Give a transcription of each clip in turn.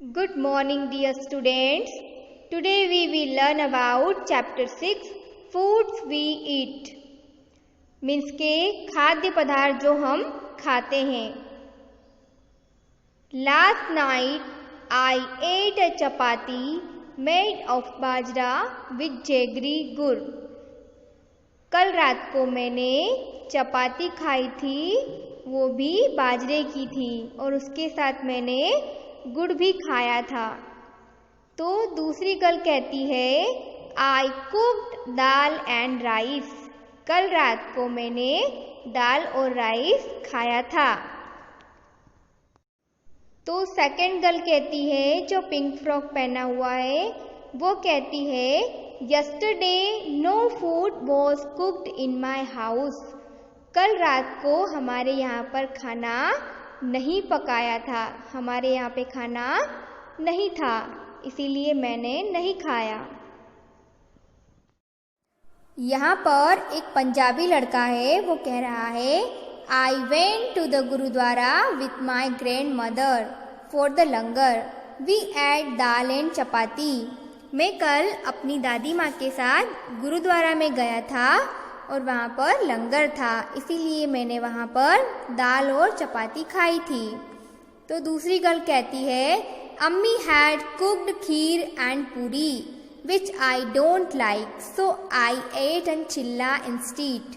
Good morning dear students. Today we will learn about chapter 6 foods we eat. Means के खाद्य पदार्थ जो हम खाते हैं. Last night I ate a chapati made of bajra with jaggery gur. कल रात को मैंने चपाती खाई थी, वो भी बाजरे की थी और उसके साथ मैंने गुड़ भी खाया था. तो दूसरी गर्ल कहती है आई कुक्ड दाल एंड राइस. कल रात को मैंने दाल और राइस खाया था. तो सेकंड गर्ल कहती है जो पिंक फ्रॉक पहना हुआ है, वो कहती है yesterday no food was cooked in my house. कल रात को हमारे यहाँ पर खाना नहीं पकाया था, हमारे यहाँ पे खाना नहीं था, इसीलिए मैंने नहीं खाया. यहाँ पर एक पंजाबी लड़का है, वो कह रहा है I went to the gurdwara with my grandmother for the langar. We ate dal and chapati. मैं कल अपनी दादी माँ के साथ गुरुद्वारा में गया था और वहाँ पर लंगर था, इसीलिए मैंने वहाँ पर दाल और चपाती खाई थी. तो दूसरी गर्ल कहती है अम्मी had cooked kheer and puri which I don't like, so I ate and chilla instead.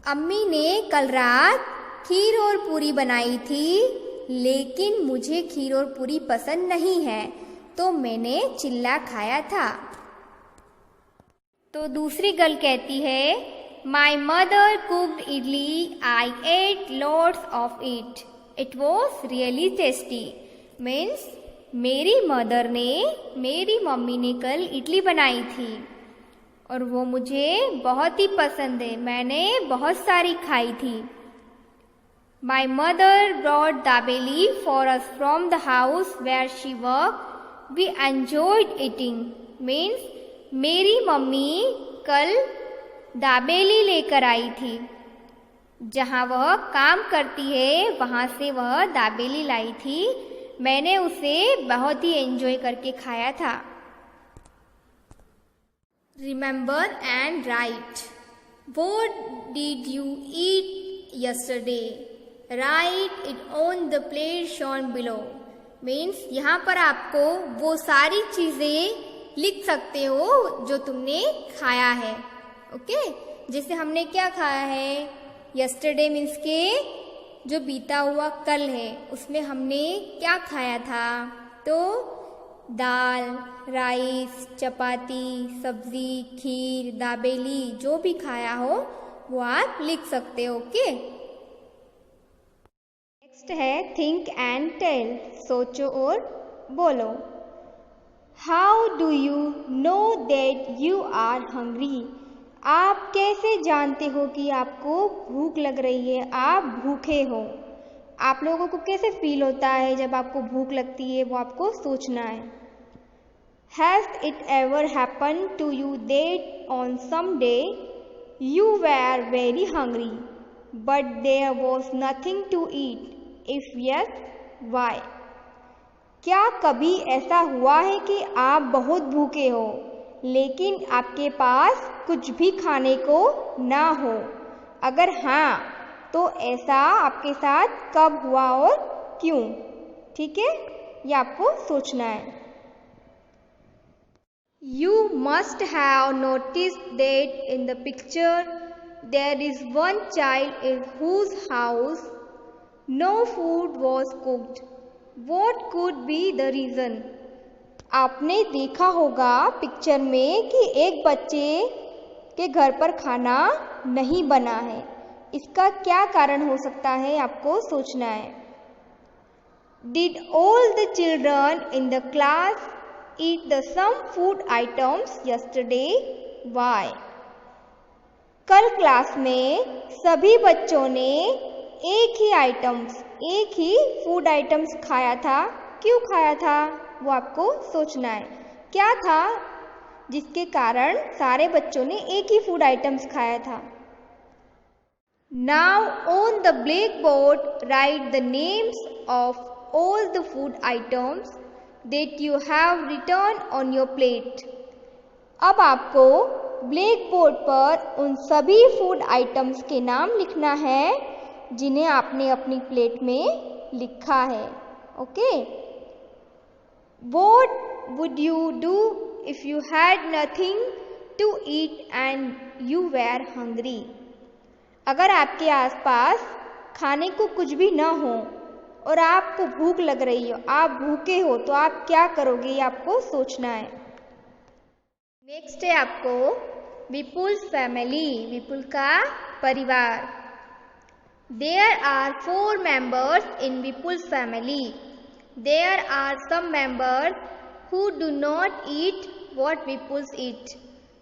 अम्मी ने कल रात खीर और पूरी बनाई थी, लेकिन मुझे खीर और पूरी पसंद नहीं है, तो मैंने चिल्ला खाया था. तो दूसरी गर्ल कहती है My mother cooked idli. I ate lots of it. It was really tasty. Means मेरी मदर ने, मेरी मम्मी ने कल इडली बनाई थी और वो मुझे बहुत ही पसंद है, मैंने बहुत सारी खाई थी. My mother brought dabeli for us from the house where she worked. We enjoyed eating. Means मेरी मम्मी कल दाबेली लेकर आई थी, जहाँ वह काम करती है वहाँ से वह दाबेली लाई थी, मैंने उसे बहुत ही एंजॉय करके खाया था. Remember and right. What did you eat yesterday? Right it on the plate shown below. Means यहाँ पर आपको वो सारी चीज़ें लिख सकते हो जो तुमने खाया है. ओके जैसे हमने क्या खाया है, यस्टरडे मीन्स के जो बीता हुआ कल है, उसमें हमने क्या खाया था, तो दाल, राइस, चपाती, सब्जी, खीर, दाबेली, जो भी खाया हो वो आप लिख सकते हो. ओके नेक्स्ट है थिंक एंड टेल. सोचो और बोलो. How do you know that you are hungry? आप कैसे जानते हो कि आपको भूख लग रही है, आप भूखे हो? आप लोगों को कैसे फील होता है जब आपको भूख लगती है, वो आपको सोचना है. Has it ever happen to you that on some day you were very hungry but there was nothing to eat? If yes why? क्या कभी ऐसा हुआ है कि आप बहुत भूखे हो लेकिन आपके पास कुछ भी खाने को ना हो? अगर हाँ, तो ऐसा आपके साथ कब हुआ और क्यों? ठीक है, ये आपको सोचना है. You must have noticed that in the picture there is one child in whose house no food was cooked. What could be the reason? आपने देखा होगा पिक्चर में कि एक बच्चे के घर पर खाना नहीं बना है. इसका क्या कारण हो सकता है, आपको सोचना है. Did all the children in the class eat the some food items yesterday? Why? कल क्लास में सभी बच्चों ने एक ही फूड आइटम्स खाया था. क्यों खाया था, वो आपको सोचना है. क्या था जिसके कारण सारे बच्चों ने एक ही फूड आइटम्स खाया था. Now on the black board right the names of all the food items that you have written on your plate. अब आपको ब्लैक बोर्ड पर उन सभी फूड आइटम्स के नाम लिखना है जिन्हें आपने अपनी प्लेट में लिखा है. Okay. What would you do if you had nothing to eat and you were hungry? अगर आपके आसपास खाने को कुछ भी ना हो और आपको भूख लग रही हो, आप भूखे हो, तो आप क्या करोगे, ये आपको सोचना है. नेक्स्ट है आपको विपुल्स फैमिली, विपुल का परिवार. There are 4 members in Vipul's family. There are some members who do not eat what Vipuls eat.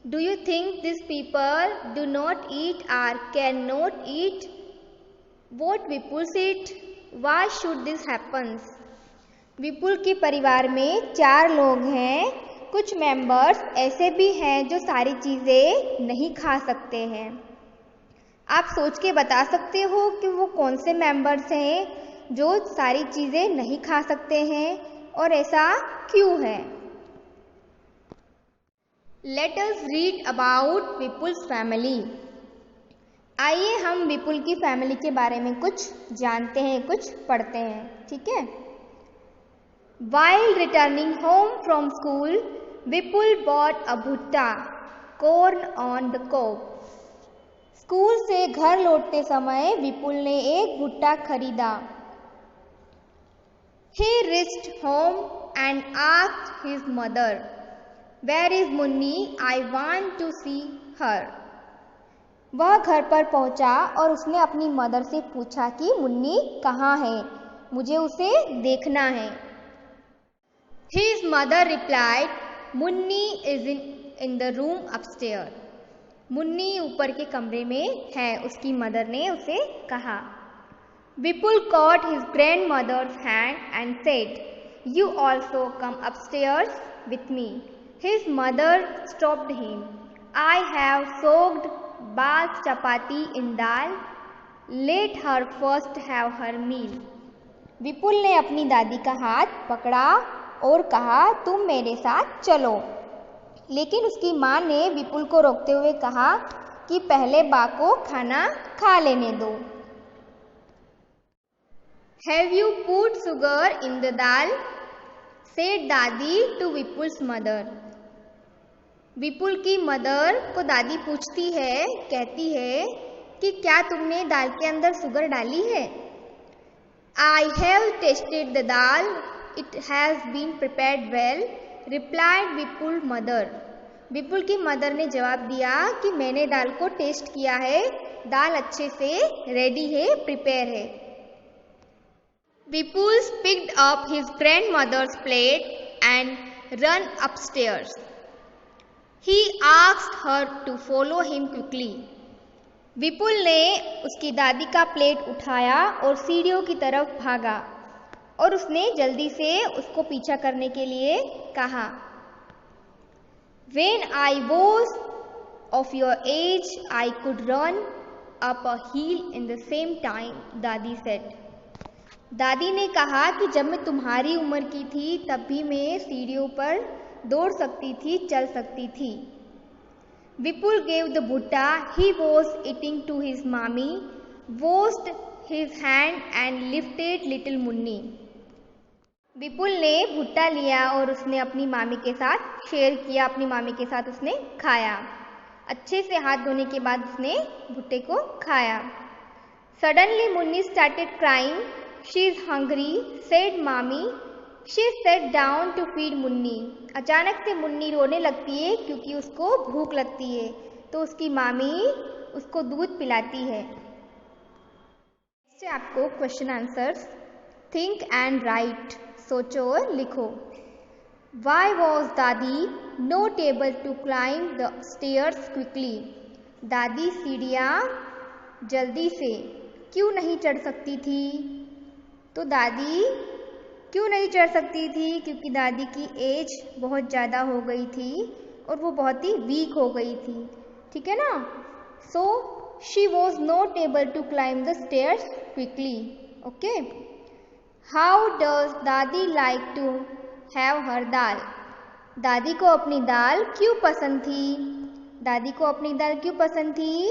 Do you think these people do not eat or cannot eat what Vipuls eat? Why should this happen? विपुल के परिवार में 4 लोग हैं. कुछ members ऐसे भी हैं जो सारी चीज़ें नहीं खा सकते हैं. आप सोच के बता सकते हो कि वो कौन से मेंबर्स हैं जो सारी चीज़ें नहीं खा सकते हैं और ऐसा क्यों है. Let us read about Vipul's family. आइए हम विपुल की फैमिली के बारे में कुछ जानते हैं, कुछ पढ़ते हैं. ठीक है. While returning home from school, Vipul bought a भुट्टा, corn on the cob. School से घर लौटते समय विपुल ने एक भुट्टा खरीदा. He reached home and asked his mother, "Where is Munni? I want to see her." वह घर पर पहुंचा और उसने अपनी मदर से पूछा कि मुन्नी कहाँ है, मुझे उसे देखना है. His mother replied, "Munni is in the room upstairs." Munni ऊपर के कमरे में है, उसकी मदर ने उसे कहा. Vipul caught his grandmother's hand and said, "You also come upstairs with me." His mother stopped him. "I have soaked Bal's chapati in dal. Let her first have her meal." विपुल ने अपनी दादी का हाथ पकड़ा और कहा, "तुम मेरे साथ चलो." लेकिन उसकी माँ ने विपुल को रोकते हुए कहा कि पहले बा को खाना खा लेने दो. Have you put sugar in the dal? said दादी to Vipul's mother. विपुल की मदर को दादी पूछती है, कहती है कि क्या तुमने दाल के अंदर शुगर डाली है. I have tasted the dal. It has been prepared well, replied Vipul's mother. विपुल की मदर ने जवाब दिया कि मैंने दाल को टेस्ट किया है, दाल अच्छे से रेडी है, प्रिपेयर है. Vipul picked up his grandmother's plate and ran upstairs. He asked her to follow him quickly. विपुल ने उसकी दादी का प्लेट उठाया और सीढ़ियों की तरफ भागा और उसने जल्दी से उसको पीछा करने के लिए कहा. When I was of your age, I could run up a hill in the same time, दादी said. दादी ने कहा कि जब मैं तुम्हारी उम्र की थी तब भी मैं सीढ़ियों पर दौड़ सकती थी, चल सकती थी. विपुल gave the भुट्टा he was eating to his mommy, washed his hand and lifted little Munni. विपुल ने भुट्टा लिया और उसने अपनी मामी के साथ शेयर किया, अपनी मामी के साथ उसने खाया. अच्छे से हाथ धोने के बाद उसने भुट्टे को खाया. Suddenly Munni started crying. She is hungry, said mommy. She sat down to feed Munni. अचानक से मुन्नी रोने लगती है क्योंकि उसको भूख लगती है, तो उसकी मामी उसको दूध पिलाती है. इससे आपको question answers think and right, सोचो और लिखो. Why was दादी not able to climb the stairs quickly? दादी सीढ़ियाँ जल्दी से क्यों नहीं चढ़ सकती थी? तो दादी क्यों नहीं चढ़ सकती थी? क्योंकि दादी की एज बहुत ज़्यादा हो गई थी और वो बहुत ही वीक हो गई थी. ठीक है ना. So she was not able to climb the stairs quickly. Okay. How does dadi like to have her dal. दादी को अपनी दाल क्यों पसंद थी? दादी को अपनी दाल क्यों पसंद थी?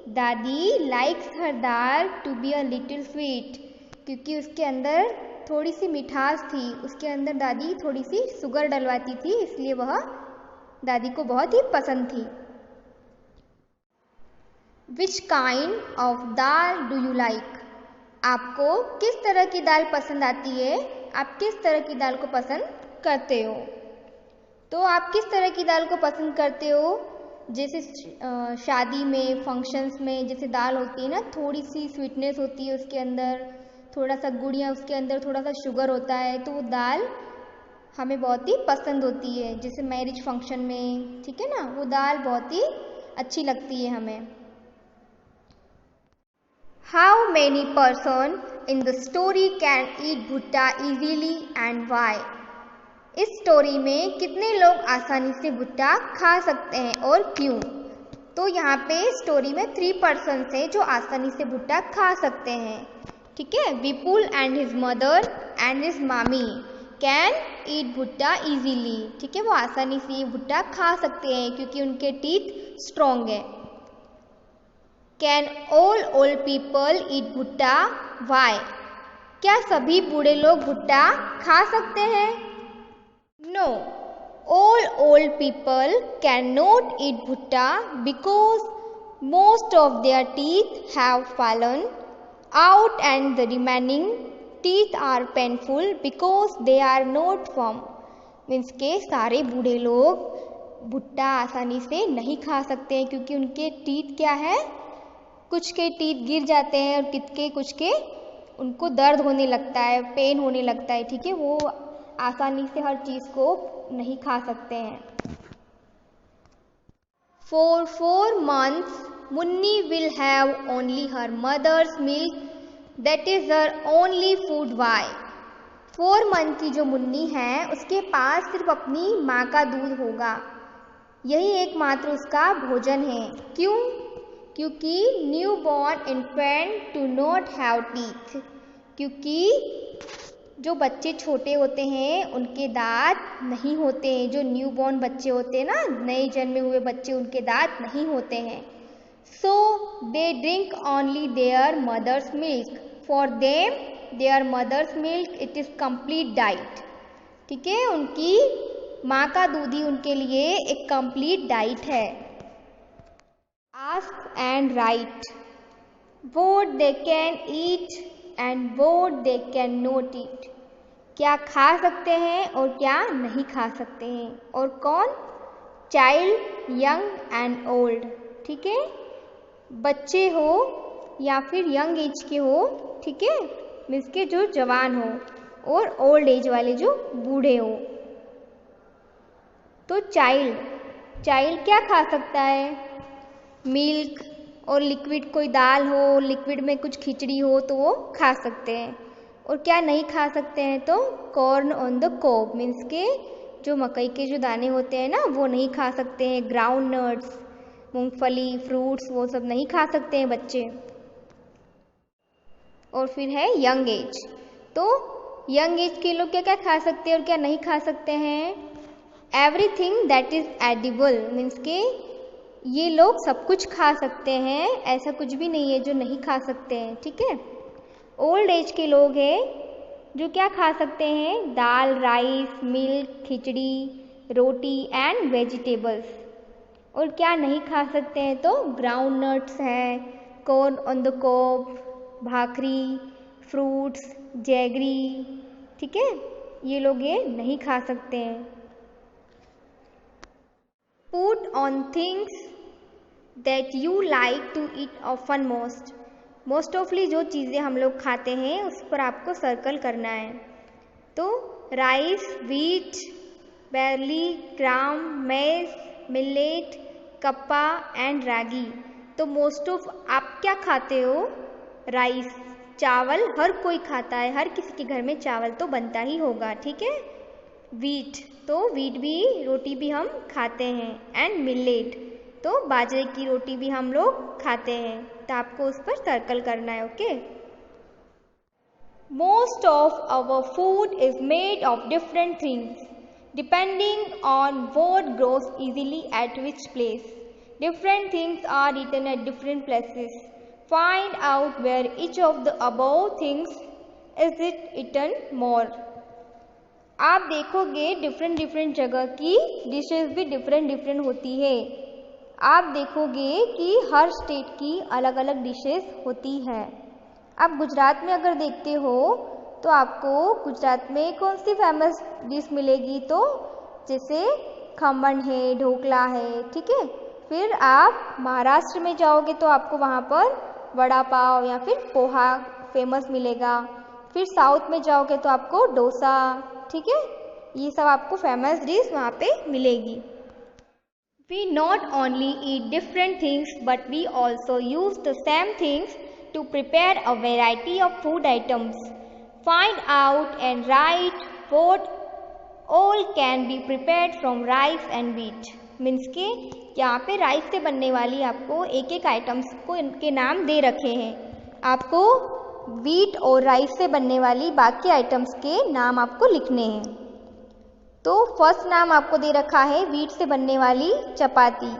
Dadi likes her dal to be a little sweet, क्योंकि उसके अंदर थोड़ी सी मिठास थी, उसके अंदर दादी थोड़ी सी शुगर डलवाती थी, इसलिए वह दादी को बहुत ही पसंद थी। Which kind of dal do you like? आपको किस तरह की दाल पसंद आती है? आप किस तरह की दाल को पसंद करते हो? तो आप किस तरह की दाल को पसंद करते हो? जैसे शादी में, फंक्शंस में जैसे दाल होती है ना, थोड़ी सी स्वीटनेस होती है उसके अंदर, थोड़ा सा गुड़ या उसके अंदर थोड़ा सा शुगर होता है, तो वो दाल हमें बहुत ही पसंद होती है। जैसे मैरिज फंक्शन में, ठीक है ना, वो दाल बहुत ही अच्छी लगती है हमें। How many person in the story can eat भुट्टा easily and why? इस स्टोरी में कितने लोग आसानी से भुट्टा खा सकते हैं और क्यों? तो यहाँ पे स्टोरी में 3 पर्सन्स हैं जो आसानी से भुट्टा खा सकते हैं, ठीक है। Vipul and his mother and his mami can eat bhutta easily, ठीक है, वो आसानी से ये भुट्टा खा सकते हैं क्योंकि उनके टीथ स्ट्रॉन्ग है। Can all old people eat भुट्टा? वाई? क्या सभी बूढ़े लोग भुट्टा खा सकते हैं? No, all old people can not eat bhutta because most of their teeth have fallen out and the remaining teeth are painful because they are not firm। Means के सारे बूढ़े लोग भुट्टा आसानी से नहीं खा सकते हैं क्योंकि उनके टीथ क्या है, कुछ के टीथ गिर जाते हैं और कुछ के उनको दर्द होने लगता है, पेन होने लगता है, ठीक है, वो आसानी से हर चीज़ को नहीं खा सकते हैं। For 4 months Munni will have only her mother's milk, that is her only food। Why? 4 month की जो मुन्नी है उसके पास सिर्फ अपनी माँ का दूध होगा, यही एकमात्र उसका भोजन है। क्यों? क्योंकि new born infant to not have teeth, क्योंकि जो बच्चे छोटे होते हैं उनके दांत नहीं होते हैं। जो न्यू बॉर्न बच्चे होते हैं ना, नए जन्मे हुए बच्चे, उनके दांत नहीं होते हैं। So they drink only their mother's milk, for them their mother's milk it is complete diet, ठीक है, उनकी माँ का दूध ही उनके लिए एक कंप्लीट डाइट है। Ask and right what they can eat and what they can not ईट। क्या खा सकते हैं और क्या नहीं खा सकते हैं, और कौन? चाइल्ड, यंग एंड ओल्ड, ठीक है, बच्चे हो या फिर यंग एज के हो, ठीक है, मीन्स के जो जवान हो, और ओल्ड एज वाले जो बूढ़े हो। तो चाइल्ड क्या खा सकता है? मिल्क और लिक्विड, कोई दाल हो, लिक्विड में कुछ खिचड़ी हो तो वो खा सकते हैं। और क्या नहीं खा सकते हैं? तो कॉर्न ऑन द कोब, मीन्स के जो मकई के जो दाने होते हैं ना, वो नहीं खा सकते हैं। ग्राउंड नट्स, मूंगफली, फ्रूट्स, वो सब नहीं खा सकते हैं बच्चे। और फिर है यंग एज, तो यंग एज के लोग क्या क्या खा सकते हैं और क्या नहीं खा सकते हैं? Everything that is edible, means के ये लोग सब कुछ खा सकते हैं, ऐसा कुछ भी नहीं है जो नहीं खा सकते हैं, ठीक है। ओल्ड एज के लोग हैं जो क्या खा सकते हैं? Dal, rice, milk, khichdi, roti and vegetables. और क्या नहीं खा सकते हैं? तो ग्राउंड नट्स है, corn on the cob, bhakri, fruits, jaggery, ठीक है, ये लोग ये नहीं खा सकते हैं। Put on things that you like to eat often most ऑफली जो चीज़ें हम लोग खाते हैं उस पर आपको सर्कल करना है। तो राइस, व्हीट, बैर्ली, ग्राम, मेज, मिलेट, कप्पा एंड रागी। तो मोस्ट ऑफ आप क्या खाते हो? राइस, चावल हर कोई खाता है, हर किसी के घर में चावल तो बनता ही होगा, ठीक है। व्हीट, तो व्हीट भी, रोटी भी हम खाते हैं। एंड मिलेट, तो बाजरे की रोटी भी हम लोग खाते हैं। तो आपको उस पर सर्कल करना है, okay. Most of our food is made of different things, depending on what grows easily at which place. Different things are eaten at different places. Find out where each of the above things is it eaten more. आप देखोगे different जगह की dishes भी different होती है। आप देखोगे कि हर स्टेट की अलग अलग डिशेस होती है। आप गुजरात में अगर देखते हो तो आपको गुजरात में कौन सी फेमस डिश मिलेगी, तो जैसे खमन है, ढोकला है, ठीक है। फिर आप महाराष्ट्र में जाओगे तो आपको वहाँ पर वड़ा पाव या फिर पोहा फेमस मिलेगा। फिर साउथ में जाओगे तो आपको डोसा, ठीक है, ये सब आपको फेमस डिश वहाँ पे मिलेगी। We not only eat different things but we also use the same things to prepare a variety of food items. Find out and write what all can be prepared from rice and wheat. Means के यहाँ पे rice से बनने वाली आपको एक एक items को इनके नाम दे रखे हैं। आपको व्हीट और राइस से बनने वाली बाकी आइटम्स के नाम आपको लिखने हैं। तो फर्स्ट नाम आपको दे रखा है व्हीट से बनने वाली चपाती।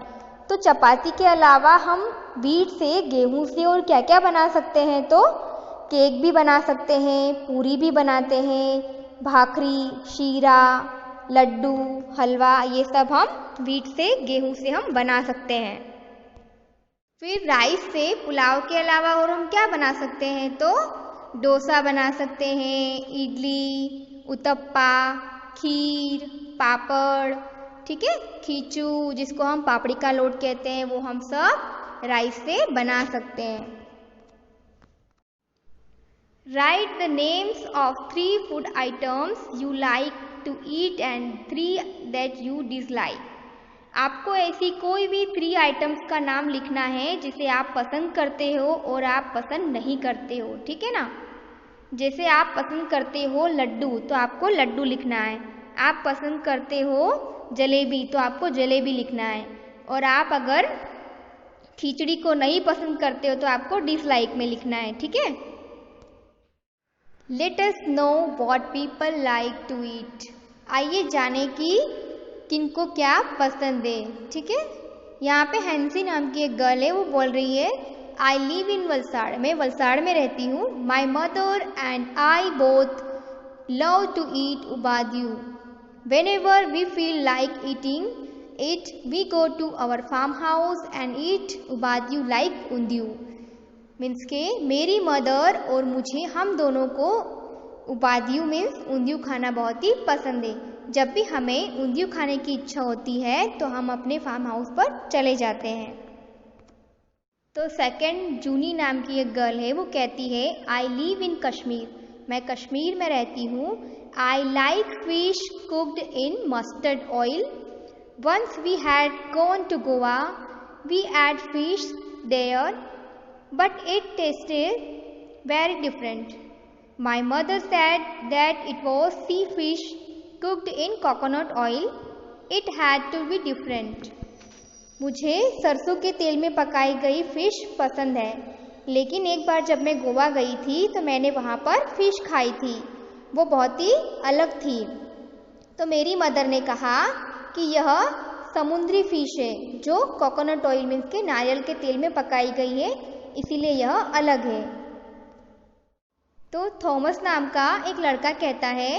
तो चपाती के अलावा हम व्हीट से, गेहूं से और क्या क्या बना सकते हैं, तो केक भी बना सकते हैं, पूरी भी बनाते हैं, भाखरी, शीरा, लड्डू, हलवा, ये सब हम व्हीट से, गेहूं से हम बना सकते हैं। फिर राइस से पुलाव के अलावा और हम क्या बना सकते हैं, तो डोसा बना सकते हैं, इडली, उत्तपा, खीर, पापड़, ठीक है, खीचू जिसको हम पापड़ी का लोट कहते हैं, वो हम सब राइस से बना सकते हैं। Write the names of 3 food items you like to eat and 3 that you dislike. आपको ऐसी कोई भी 3 आइटम्स का नाम लिखना है जिसे आप पसंद करते हो और आप पसंद नहीं करते हो, ठीक है ना। जैसे आप पसंद करते हो लड्डू तो आपको लड्डू लिखना है, आप पसंद करते हो जलेबी तो आपको जलेबी लिखना है, और आप अगर खिचड़ी को नहीं पसंद करते हो तो आपको डिसलाइक में लिखना है, ठीक है। Let us know what people like to eat. आइए जाने कि किनको क्या पसंद है, ठीक है। यहाँ पे हैंसी नाम की एक गर्ल है, वो बोल रही है आई लिव इन वलसाड़, मैं वलसाड़ में रहती हूँ। My mother and I both love to eat ubadiyu. Whenever we feel like eating it, we go to our farmhouse and eat ubadyu like undiyu. Means के मेरी मदर और मुझे, हम दोनों को उबाद्यू मीन्स उंदियू खाना बहुत ही पसंद है। जब भी हमें उंदियू खाने की इच्छा होती है तो हम अपने फार्म हाउस पर चले जाते हैं। तो सेकंड जूनी नाम की एक गर्ल है, वो कहती है आई लिव इन कश्मीर, मैं कश्मीर में रहती हूँ। I like fish cooked in mustard oil. Once we had gone to Goa, we had fish there, but it tasted very different. My mother said that it was sea fish cooked in coconut oil. It had to be different. मुझे सरसों के तेल में पकाई गई fish पसंद है, लेकिन एक बार जब मैं गोवा गई थी तो मैंने वहाँ पर फ़िश खाई थी, वो बहुत ही अलग थी। तो मेरी मदर ने कहा कि यह समुद्री फ़िश है जो कोकोनट ऑयल मीन्स के नारियल के तेल में पकाई गई है, इसीलिए यह अलग है। तो थॉमस नाम का एक लड़का कहता है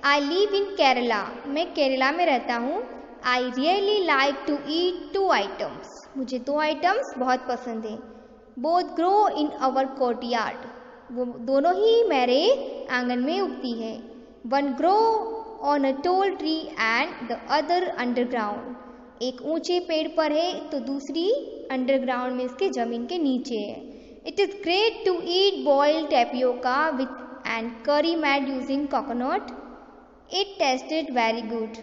आई लिव इन केरला, मैं केरला में रहता हूँ। I really like to eat 2 items, मुझे 2 आइटम्स बहुत पसंद है। Both grow in our courtyard, वो दोनों ही मेरे आंगन में उगती है। One grow on a tall tree and the other underground, एक ऊंचे पेड़ पर है तो दूसरी अंडरग्राउंड में इसके ज़मीन के नीचे है। It is great to eat boiled tapioca with and curry made using coconut, it tasted very good.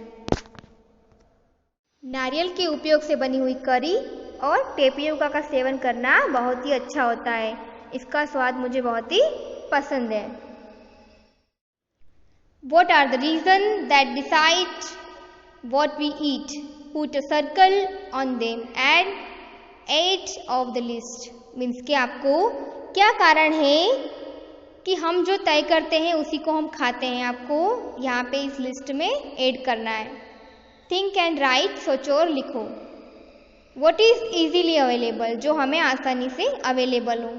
नारियल के उपयोग से बनी हुई करी और टेपियोका का सेवन करना बहुत ही अच्छा होता है, इसका स्वाद मुझे बहुत ही पसंद है। What are the reasons that decide what we eat? Put a circle on them and edge of the list. Means कि आपको क्या कारण है कि हम जो तय करते हैं उसी को हम खाते हैं। आपको यहाँ पे इस लिस्ट में ऐड करना है। थिंक एंड राइट, सोचो और लिखो। व्हाट इज़ इजीली अवेलेबल, जो हमें आसानी से अवेलेबल हो,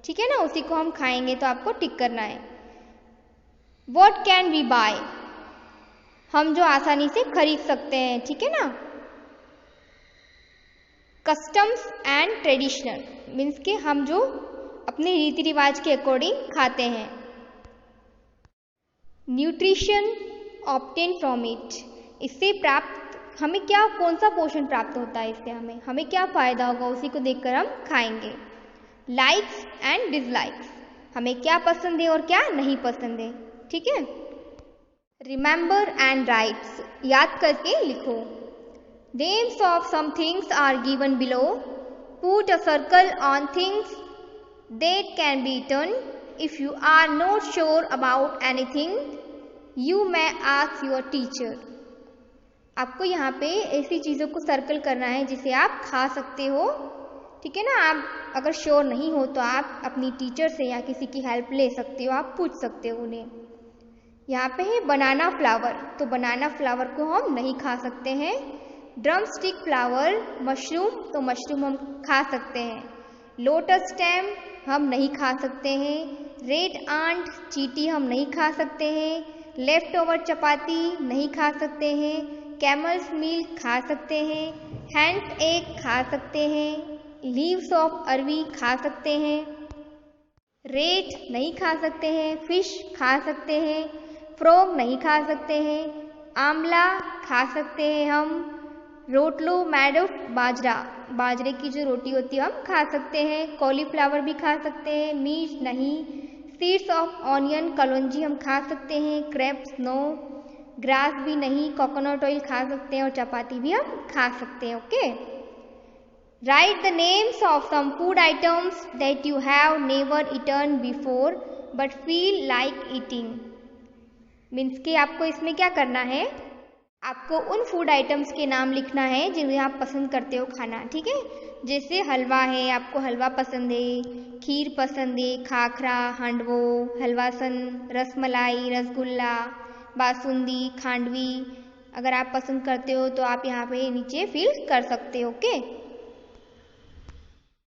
ठीक है ना, उसी को हम खाएंगे, तो आपको टिक करना है। व्हाट कैन वी बाय, हम जो आसानी से खरीद सकते हैं, ठीक है ना। कस्टम्स एंड ट्रेडिशनल, मीन्स के हम जो अपने रीति रिवाज के अकॉर्डिंग खाते हैं। न्यूट्रिशन ऑब्टेन फ्रॉम इट, इससे प्राप्त हमें क्या, कौन सा पोषण प्राप्त होता है इससे, हमें क्या फ़ायदा होगा, उसी को देखकर हम खाएंगे। लाइक्स एंड डिसलाइक्स, हमें क्या पसंद है और क्या नहीं पसंद है, ठीक है। रिमेंबर एंड राइट्स, याद करके लिखो। Names of some things are given below. Put a circle on things that can be eaten. If you are not sure about anything, you may ask your teacher. आपको यहाँ पे ऐसी चीज़ों को circle करना है जिसे आप खा सकते हो, ठीक है ना। आप अगर श्योर नहीं हो तो आप अपनी टीचर से या किसी की हेल्प ले सकते हो, आप पूछ सकते हो उन्हें। यहाँ पे है बनाना फ्लावर, तो बनाना फ्लावर को हम नहीं खा सकते हैं। ड्रम स्टिक फ्लावर, मशरूम, तो मशरूम हम खा सकते हैं। लोटस स्टेम हम नहीं खा सकते हैं। रेड आंट, चींटी, हम नहीं खा सकते हैं। लेफ्ट ओवर चपाती नहीं खा सकते हैं। कैमल्स मिल्क खा सकते हैं। हैंड एग खा सकते हैं। लीव्स ऑफ अरवी खा सकते हैं। रेट नहीं खा सकते हैं। फिश खा सकते हैं। फ्रॉग नहीं खा सकते हैं। आंवला खा सकते हैं हम। रोटलो मैडो, बाजरा, बाजरे की जो रोटी होती है हम खा सकते हैं। कॉलीफ्लावर भी खा सकते हैं। मीट नहीं। सीड्स ऑफ ऑनियन, कलौंजी हम खा सकते हैं। Crabs no. ग्रास भी नहीं। कोकोनट ऑयल खा सकते हैं और चपाती भी हम खा सकते हैं। Okay, write the names of some food items that you have never eaten before but feel like eating. Means कि आपको इसमें क्या करना है, आपको उन फूड आइटम्स के नाम लिखना है जिन्हें आप पसंद करते हो खाना, ठीक है। जैसे हलवा है, आपको हलवा पसंद है। खीर पसंद है। खाखरा, हांडवो, हलवासन, रसमलाई, रसगुल्ला, बासुंदी, खांडवी, अगर आप पसंद करते हो तो आप यहाँ पे नीचे फिल कर सकते हो। ओके।